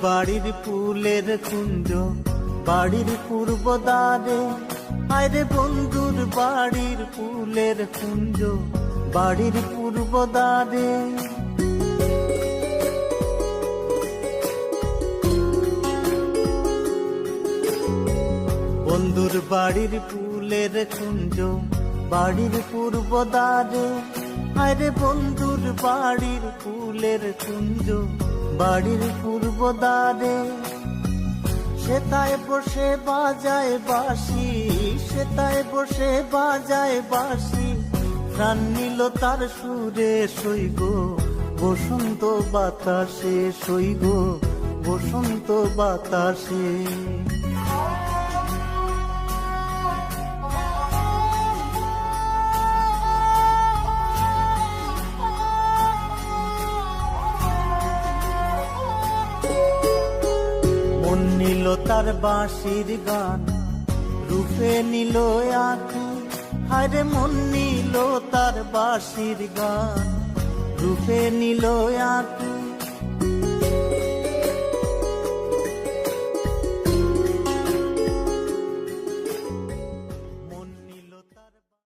বাড়ির ফুলের কুঞ্জ বাড়ির পূর্ব দ্বারে, আরে বন্ধুর বাড়ির ফুলের কুঞ্জ বাড়ির পূর্ব দ্বারে। বন্ধুর বাড়ির ফুলের কুঞ্জ বাড়ির পূর্ব দ্বারে, আরে বন্ধুর বাড়ির ফুলের কুঞ্জ বাড়ির পূর্ব দ্বারে। সেতায় বসে বাজায় বাঁশি, সেতায় বসে বাজায় বাঁশি, প্রাণ নিল তার সুরে সইগ বসন্ত বাতাসে, সইগ বসন্ত বাতাসে। মন নিল তার বাঁশির গান, রূপে নিল আঁকি, হায়রে মন নিল তার বাঁশির গান, রূপে নিল আঁকি।